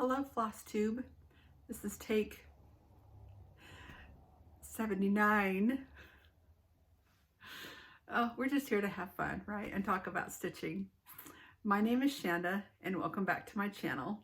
Hello, FlossTube. This is take 79. Oh, we're just here to have fun, right? And talk about stitching. My name is Shanda, and welcome back to my channel.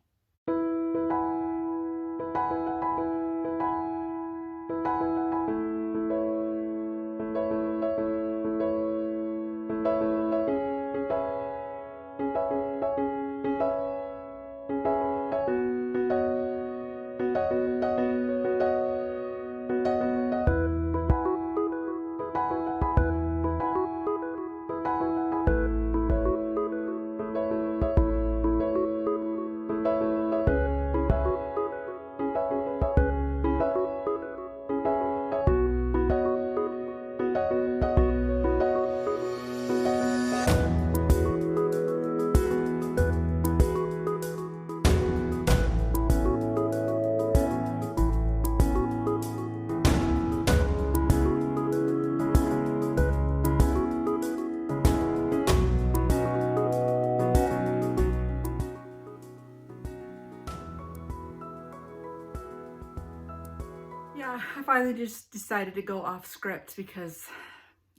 Yeah, I finally just decided to go off script because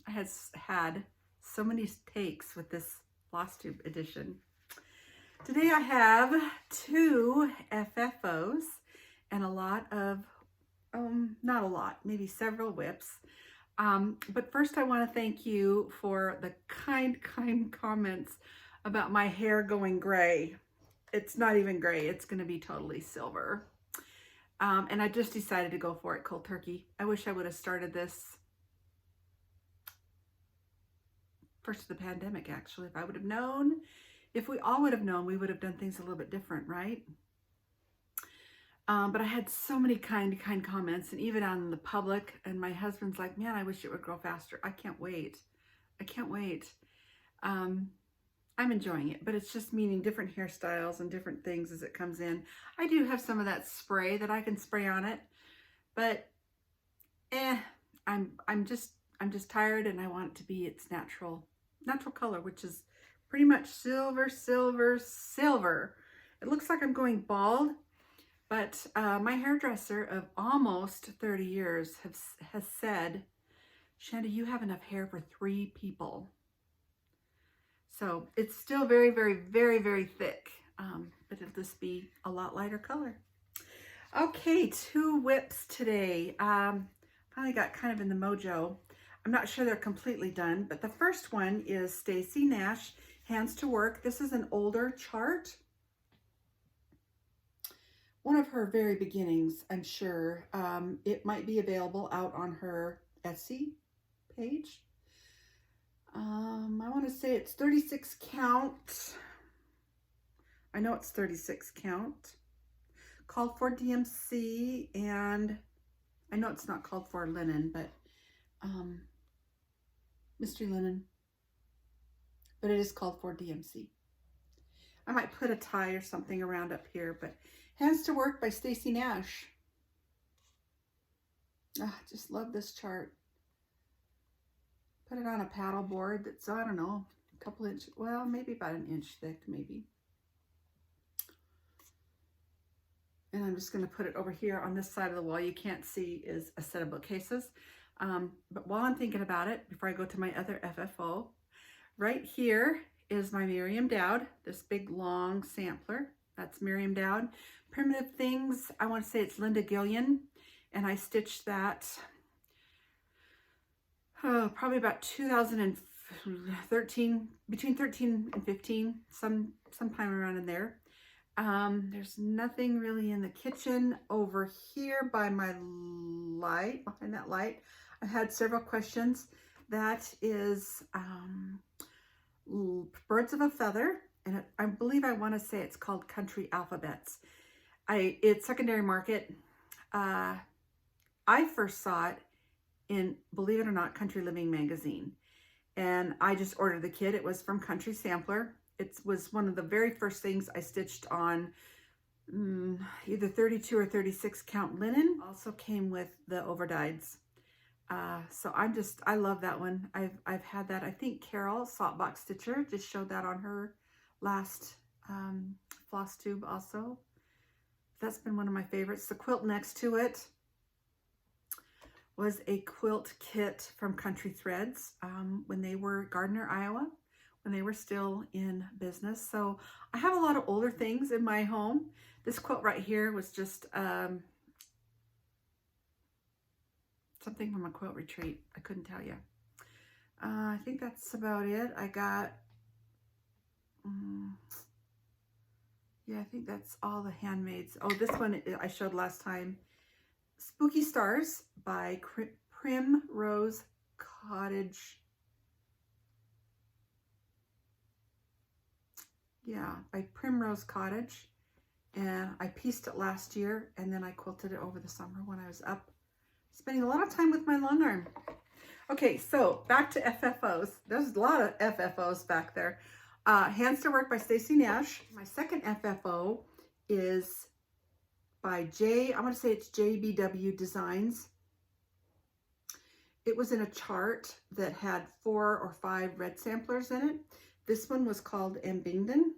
I had so many takes with this FlossTube edition. Today I have 2 FFOs and a lot of, not a lot, maybe several whips. But first I want to thank you for the kind comments about my hair going gray. It's not even gray, it's going to be totally silver. And I just decided to go for it cold turkey. I wish I would have started this first of the pandemic, actually. If I would have known, if we all would have known, we would have done things a little bit different, right? But I had so many kind comments, and even on the public, and my husband's like, man, I wish it would grow faster. I can't wait. I can't wait. I'm enjoying it, but it's just meaning different hairstyles and different things as it comes in. I do have some of that spray that I can spray on it, but I'm just tired, and I want it to be its natural color, which is pretty much silver. It looks like I'm going bald, but my hairdresser of almost 30 years has said, Shanda, you have enough hair for 3 people. So it's still very thick, but it'll just be a lot lighter color. Okay, 2 whips today. Finally got kind of in the mojo. I'm not sure they're completely done, but the first one is Stacy Nash, Hands to Work. This is an older chart. One of her very beginnings, I'm sure. It might be available out on her Etsy page. I want to say it's 36 count. I know it's 36 count. Called for DMC, and I know it's not called for linen, but mystery linen. But it is called for DMC. I might put a tie or something around up here, but Hands to Work by Stacy Nash. Just love this chart. Put it on a paddle board that's, I don't know, a couple inches, well, maybe about an inch thick, maybe. And I'm just going to put it over here on this side of the wall. You can't see is a set of bookcases. But while I'm thinking about it, before I go to my other FFO, right here is my Miriam Dowd, this big long sampler. That's Miriam Dowd. Primitive Things, I want to say it's Linda Gillian, and I stitched that probably about 2013, between 13 and 15, sometime around in there. There's nothing really in the kitchen. Over here by my light, behind that light, I had several questions. That is Birds of a Feather, and I believe I want to say it's called Country Alphabets. It's secondary market. I first saw it in, believe it or not, Country Living magazine, and I just ordered the kit. It was from Country Sampler. It was one of the very first things I stitched on either 32 or 36 count linen. Also came with the overdyes. So I love that one. I've had that. I think Carol Saltbox Stitcher just showed that on her last FlossTube also. That's been one of my favorites. The quilt next to it was a quilt kit from Country Threads when they were Gardner, Iowa, when they were still in business. So I have a lot of older things in my home. This quilt right here was just something from a quilt retreat. I couldn't tell you. I think that's about it. I got, yeah, I think that's all the handmaids. Oh, this one I showed last time. Spooky Stars by Primrose Cottage. Yeah, by Primrose Cottage. And I pieced it last year, and then I quilted it over the summer when I was up spending a lot of time with my long arm. Okay, so back to FFOs. There's a lot of FFOs back there. Hands to Work by Stacy Nash. My second FFO is by I want to say it's JBW Designs. It was in a chart that had 4 or 5 red samplers in it. This one was called Ambingdon.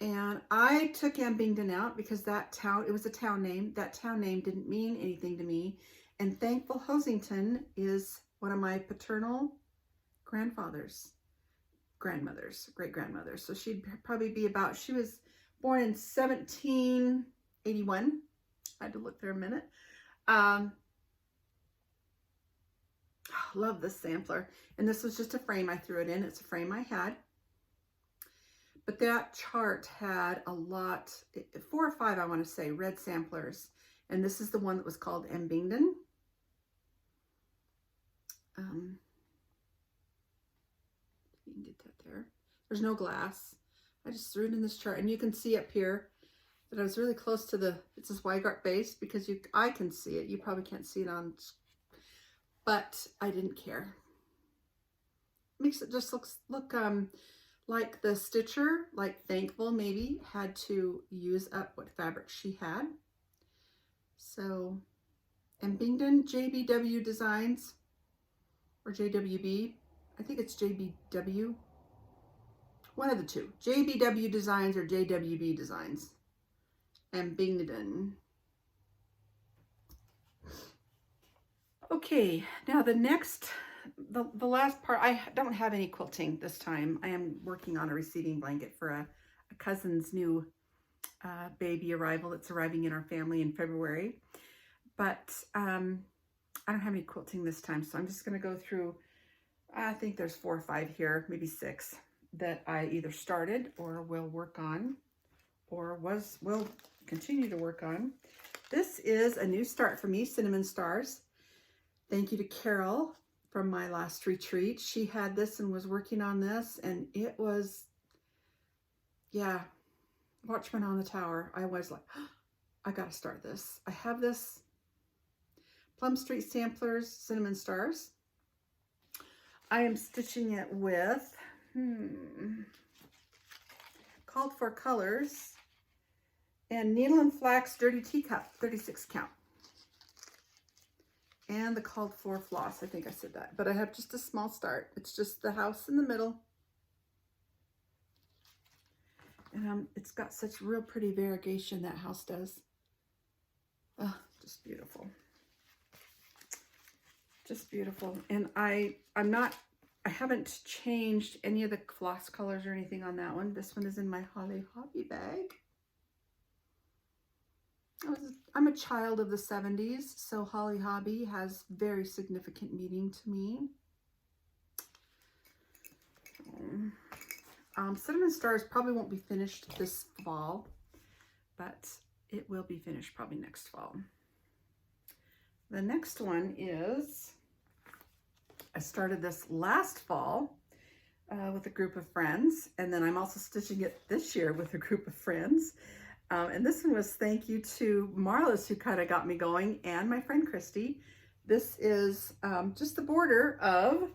And I took Ambingdon out because that town, it was a town name. That town name didn't mean anything to me. And Thankful Hosington is one of my paternal grandmothers, great-grandmothers. So she'd probably be about, she was born in 1781. I had to look there a minute. Love this sampler. And this was just a frame I threw it in. It's a frame I had. But that chart had a lot, 4 or 5, I want to say, red samplers. And this is the one that was called Ambingdon. You can get that there. There's no glass. I just threw it in this chart. And you can see up here that I was really close to the, it's this Weigart base because I can see it. You probably can't see it on, but I didn't care. Makes it just look like the stitcher, like Thankful maybe, had to use up what fabric she had. So, Ambingdon, JBW Designs, or JWB. I think it's JBW. One of the two. JBW Designs or JWB Designs. Ambingdon. Okay, now the next, the last part, I don't have any quilting this time. I am working on a receiving blanket for a cousin's new baby arrival that's arriving in our family in February. But I don't have any quilting this time, so I'm just going to go through, I think there's 4 or 5 here, maybe 6, that I either started or will work on, or will continue to work on. This is a new start for me, Cinnamon Stars. Thank you to Carol from my last retreat. She had this and was working on this, and it was, yeah, Watchman on the Tower. I was like, oh, I gotta start this. I have this Plum Street Samplers Cinnamon Stars. I am stitching it with Called For Colors and Needle and Flax Dirty Teacup, 36 count. And the Called For Floss, I think I said that. But I have just a small start. It's just the house in the middle. And it's got such real pretty variegation, that house does. Oh, just beautiful. Just beautiful. And I haven't changed any of the floss colors or anything on that one. This one is in my Holly Hobby bag. I'm a child of the 70s, so Holly Hobby has very significant meaning to me. Cinnamon Stars probably won't be finished this fall, but it will be finished probably next fall. The next one is, I started this last fall with a group of friends, and then I'm also stitching it this year with a group of friends. And this one was thank you to Marlis, who kind of got me going, and my friend Christy. This is just the border of,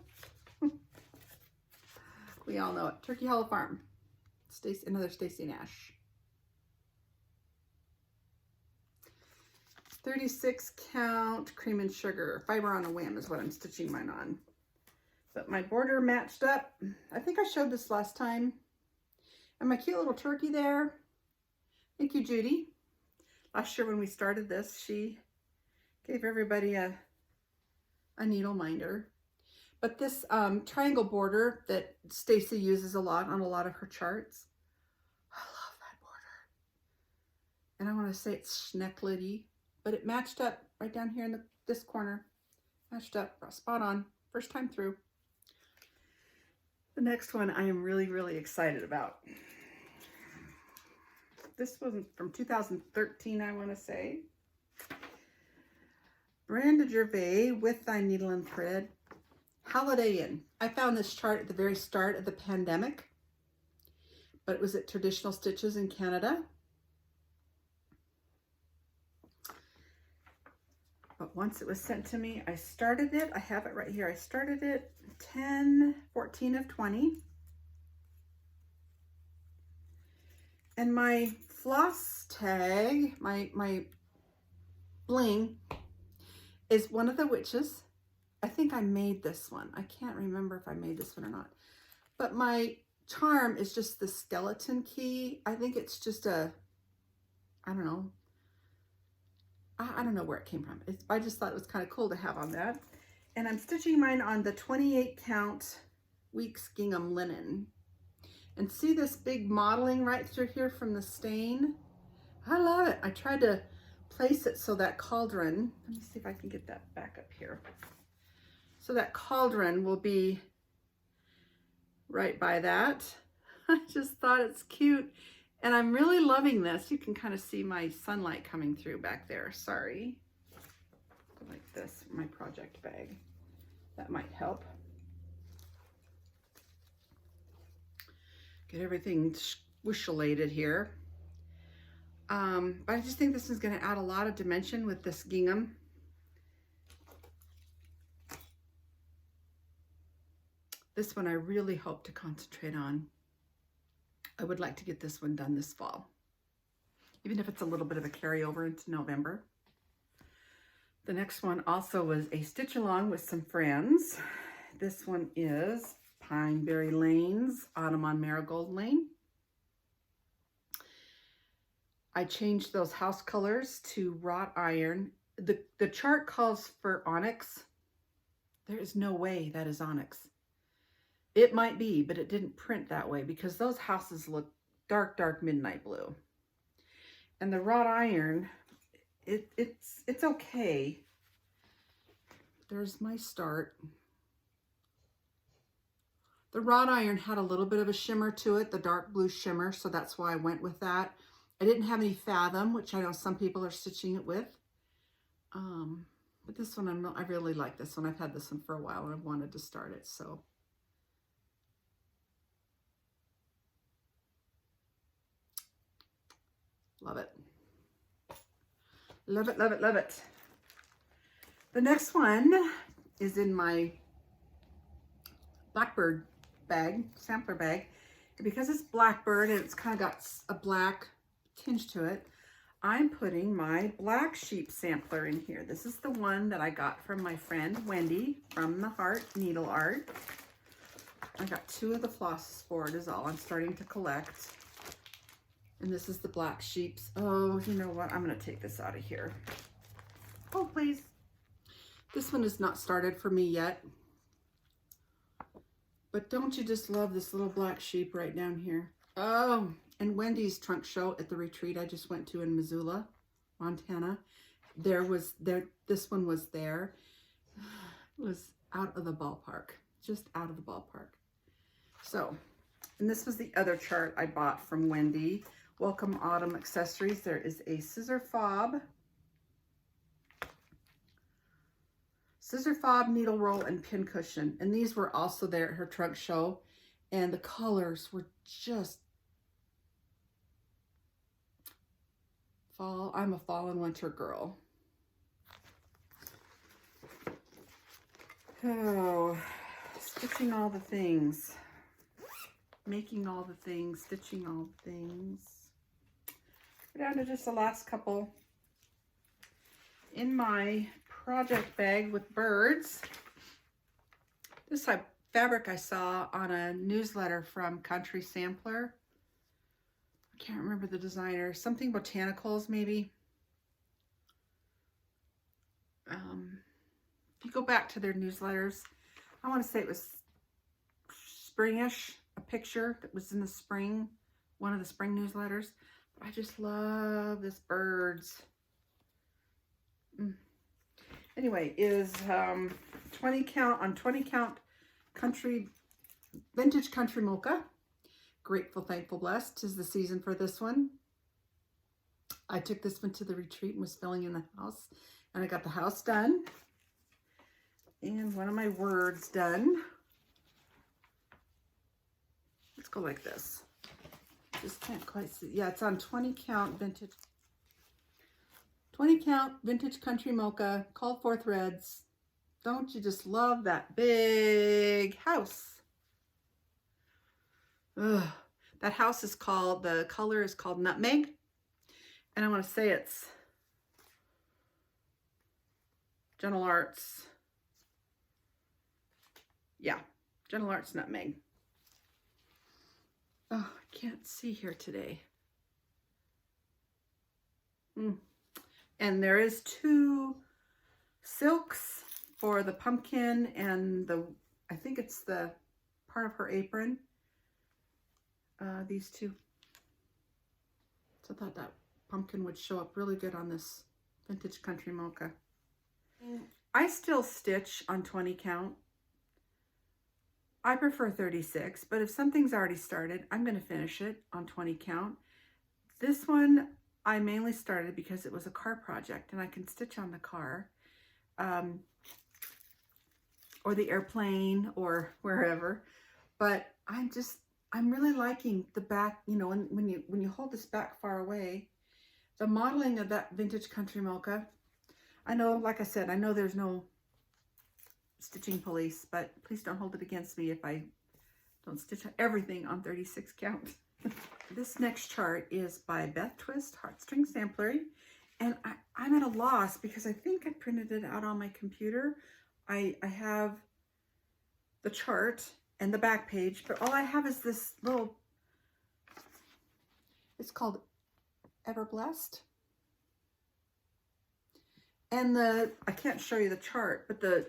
we all know it, Turkey Hollow Farm. Another Stacy Nash. 36 count cream and sugar. Fiber on a whim is what I'm stitching mine on. But my border matched up. I think I showed this last time. And my cute little turkey there. Thank you, Judy. Last year when we started this, she gave everybody a needle minder. But this triangle border that Stacy uses a lot on a lot of her charts, I love that border. And I want to say it's schneckletty, but it matched up right down here in this corner. Matched up, spot on, first time through. The next one I am really, really excited about. This was from 2013, I want to say. Brenda Gervais, With Thy Needle and Thread. Holiday Inn. I found this chart at the very start of the pandemic, but it was at Traditional Stitches in Canada. But once it was sent to me, I started it. I have it right here. I started it 10/14 of 20. And my floss tag, my bling, is one of the witches. I think I made this one. I can't remember if I made this one or not. But my charm is just the skeleton key. I think it's just a, I don't know. I don't know where it came from. I just thought it was kind of cool to have on that. And I'm stitching mine on the 28 count Weeks gingham linen. And see this big modeling right through here from the stain? I love it. I tried to place it so that cauldron, let me see if I can get that back up here. So that cauldron will be right by that. I just thought it's cute. And I'm really loving this. You can kind of see my sunlight coming through back there. Sorry. Like this, my project bag. That might help. Get everything squishulated here. But I just think this is going to add a lot of dimension with this gingham. This one I really hope to concentrate on. I would like to get this one done this fall, even if it's a little bit of a carryover into November. The next one also was a stitch along with some friends. This one is Pineberry Lane's Ottoman Marigold Lane. I changed those house colors to wrought iron. The chart calls for onyx. There is no way that is onyx. It might be, but it didn't print that way because those houses look dark, dark midnight blue. And the wrought iron, it's okay. There's my start. The wrought iron had a little bit of a shimmer to it, the dark blue shimmer, so that's why I went with that. I didn't have any fathom, which I know some people are stitching it with. But this one, I really like this one. I've had this one for a while and I wanted to start it, so. Love it. Love it, love it, love it. The next one is in my Blackbird bag, sampler bag. And because it's Blackbird and it's kind of got a black tinge to it, I'm putting my Black Sheep sampler in here. This is the one that I got from my friend Wendy from the Heart Needle Art. I got 2 of the flosses for it is all I'm starting to collect. And this is the Black Sheeps. Oh, you know what? I'm going to take this out of here. Oh, please. This one is not started for me yet. But don't you just love this little Black Sheep right down here? Oh, and Wendy's trunk show at the retreat I just went to in Missoula, Montana. This one was there. It was out of the ballpark. Just out of the ballpark. So, and this was the other chart I bought from Wendy. Welcome Autumn Accessories. There is a scissor fob, needle roll, and pin cushion. And these were also there at her trunk show. And the colors were just fall. I'm a fall and winter girl. Oh, stitching all the things. Making all the things, stitching all the things. We're down to just the last couple. In my project bag with birds, this type of fabric I saw on a newsletter from Country Sampler. I can't remember the designer. Something Botanicals, maybe. If you go back to their newsletters, I want to say it was springish, a picture that was in the spring, one of the spring newsletters. I just love this birds. Anyway, is 20 count on 20 count country, vintage country mocha. Grateful, thankful, blessed. 'Tis the season for this one. I took this one to the retreat and was filling in the house, and I got the house done and one of my words done. Let's go like this. Just can't quite see. Yeah, it's on 20 count vintage. 20 count vintage country mocha, called forth reds. Don't you just love that big house? Ugh. That house is called, the color is called Nutmeg. And I want to say it's Gentle Arts. Yeah, Gentle Arts Nutmeg. Oh, I can't see here today. And there is 2 silks for the pumpkin and the, I think it's the part of her apron. These 2. So I thought that pumpkin would show up really good on this vintage country mocha. I still stitch on 20 count. I prefer 36, but if something's already started, I'm going to finish it on 20 count. This one I mainly started because it was a car project and I can stitch on the car, or the airplane or wherever. But I'm really liking the back, you know, when you hold this back far away, the modeling of that vintage country mocha. I know, like I said, I know there's no stitching police, but please don't hold it against me if I don't stitch everything on 36 count. This next chart is by Beth Twist Heartstring Samplery, and I'm at a loss because I think I printed it out on my computer. I have the chart and the back page, but all I have is this little, it's called Ever Blessed. And I can't show you the chart, but the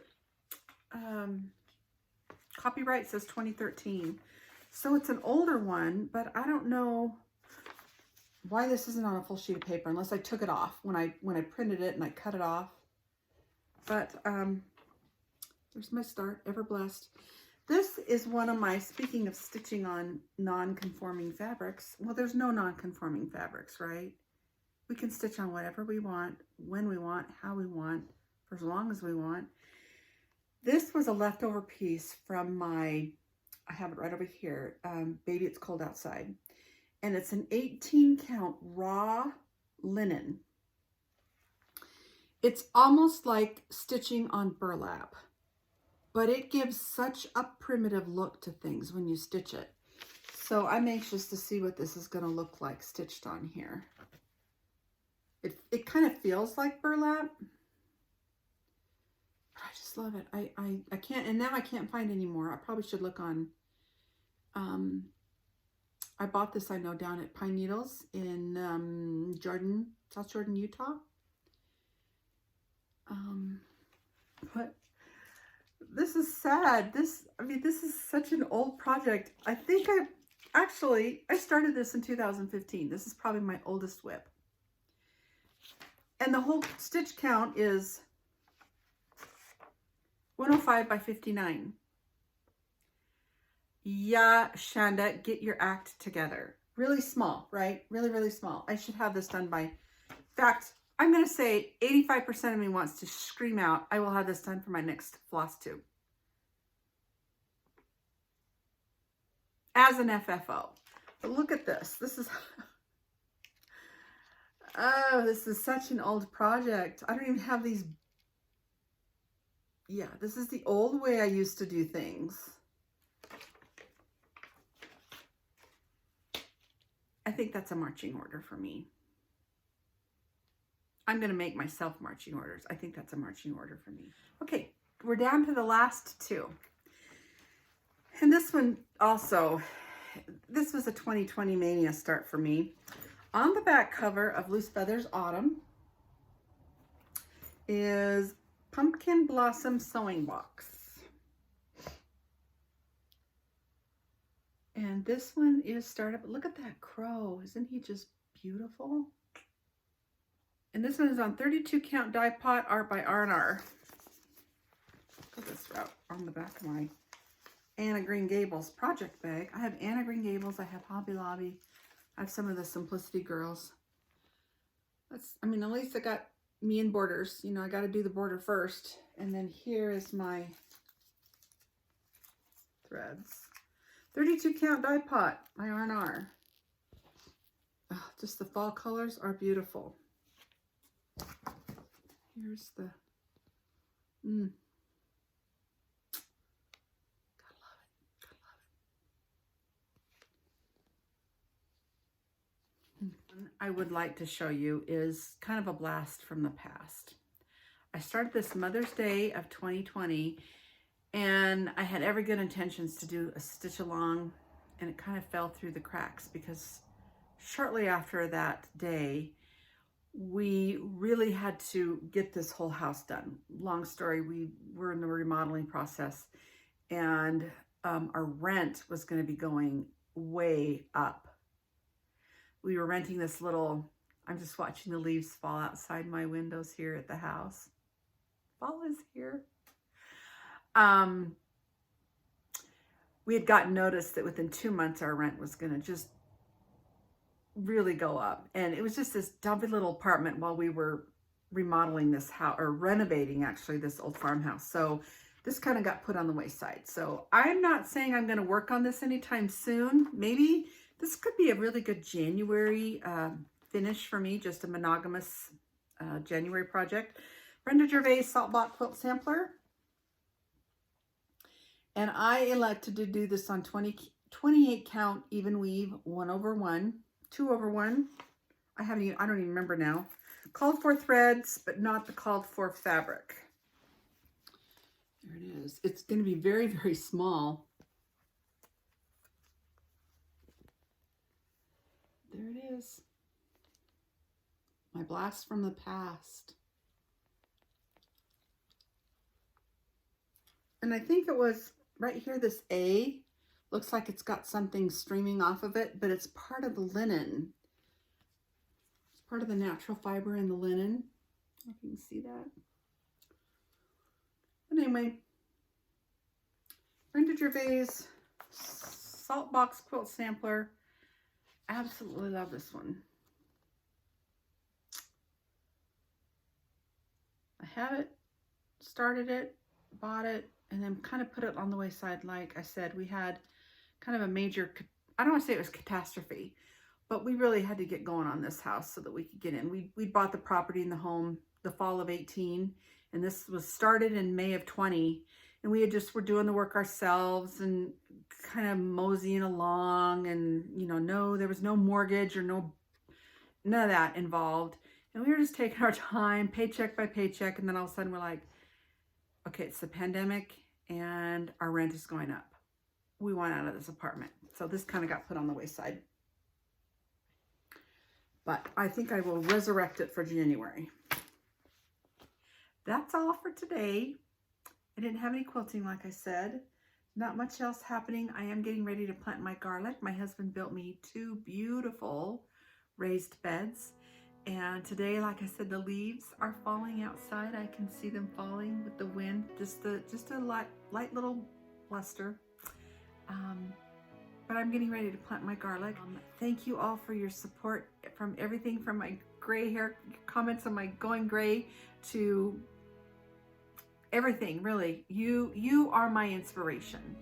copyright says 2013. So it's an older one, but I don't know why this isn't on a full sheet of paper unless I took it off when I printed it and I cut it off. But there's my start, Ever Blessed. This is one of my, speaking of stitching on non-conforming fabrics, well, there's no non-conforming fabrics, right? We can stitch on whatever we want, when we want, how we want, for as long as we want. This was a leftover piece from my, I have it right over here, Baby It's Cold Outside. And it's an 18 count raw linen. It's almost like stitching on burlap, but it gives such a primitive look to things when you stitch it. So I'm anxious to see what this is going to look like stitched on here. It kind of feels like burlap. I just love it. I can't, and now I can't find any more. I probably should look on, I bought this, I know, down at Pine Needles in Jordan, South Jordan, Utah. But this is sad. I mean, this is such an old project. I think I started this in 2015. This is probably my oldest whip. And the whole stitch count is 105 by 59. Yeah, Shanda, get your act together. Really small, right? Really, really small. I should have this done by, in fact, I'm going to say 85% of me wants to scream out, I will have this done for my next FlossTube. As an FFO. But look at this. This is, oh, this is such an old project. I don't even have these. Yeah, this is the old way I used to do things. I think that's a marching order for me. I'm going to make myself marching orders. I think that's a marching order for me. Okay, we're down to the last 2. And this one also, this was a 2020 mania start for me. On the back cover of Loose Feathers Autumn is pumpkin blossom sewing box. And this one is startup. Look at that crow. Isn't he just beautiful? And this one is on 32 count die pot, art by R&R. Put this out on the back of my Anna Green Gables project bag. I have Anna Green Gables. I have Hobby Lobby. I have some of the Simplicity Girls. I mean, at least I got me in borders. You know, I got to do the border first. And then here is my threads. 32 count die pot by R&R. Oh, just the fall colors are beautiful. Here's the, gotta love it, gotta love it. I would like to show you is kind of a blast from the past. I started this Mother's Day of 2020, and I had every good intentions to do a stitch along, and it kind of fell through the cracks because shortly after that day, we really had to get this whole house done. Long story, we were in the remodeling process, and our rent was going to be going way up. We were renting this little, I'm just watching the leaves fall outside my windows here at the house. Fall is here. We had gotten notice that within 2 months our rent was going to just really go up, and it was just this dumpy little apartment while we were remodeling this house, or renovating actually, this old farmhouse. So this kind of got put on the wayside. So I'm not saying I'm going to work on this anytime soon. Maybe this could be a really good January finish for me, just a monogamous January project. Brenda Gervais Salt Block Quilt Sampler. And I elected to do this on 28 count even weave, 1/1, 2/1. I don't even remember now. Called for threads, but not the called for fabric. There it is. It's going to be very, very small. There it is. My blast from the past. And I think it was right here, this A looks like it's got something streaming off of it, but it's part of the linen. It's part of the natural fiber in the linen. I don't know if you can see that. But anyway, Brenda Gervais Salt Box Quilt Sampler. Absolutely love this one. I have it, started it, bought it, and then kind of put it on the wayside. Like I said, we had kind of a major, I don't want to say it was catastrophe, but we really had to get going on this house so that we could get in. We bought the property in the home the fall of 18, and this was started in May of 20, and we were doing the work ourselves and kind of moseying along, and you know, there was no mortgage or none of that involved, and we were just taking our time, paycheck by paycheck, and then all of a sudden we're like, okay, it's the pandemic and our rent is going up. We want out of this apartment. So this kind of got put on the wayside. But I think I will resurrect it for January. That's all for today. I didn't have any quilting, like I said. Not much else happening. I am getting ready to plant my garlic. My husband built me 2 beautiful raised beds. And today, like I said, the leaves are falling outside. I can see them falling with the wind. Just a light little bluster. But I'm getting ready to plant my garlic. Thank you all for your support, from everything from my gray hair comments on my going gray to everything, really. You are my inspiration.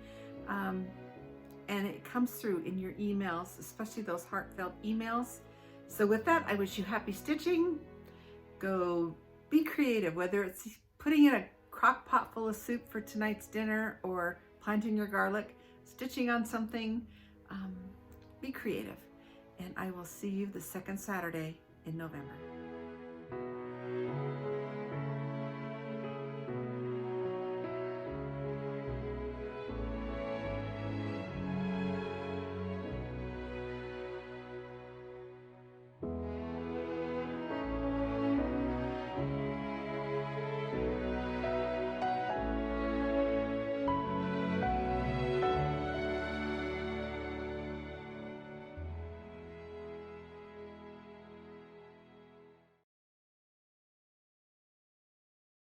And it comes through in your emails, especially those heartfelt emails. So with that, I wish you happy stitching. Go be creative, whether it's putting in a crock pot full of soup for tonight's dinner or planting your garlic, stitching on something. Be creative. And I will see you the second Saturday in November.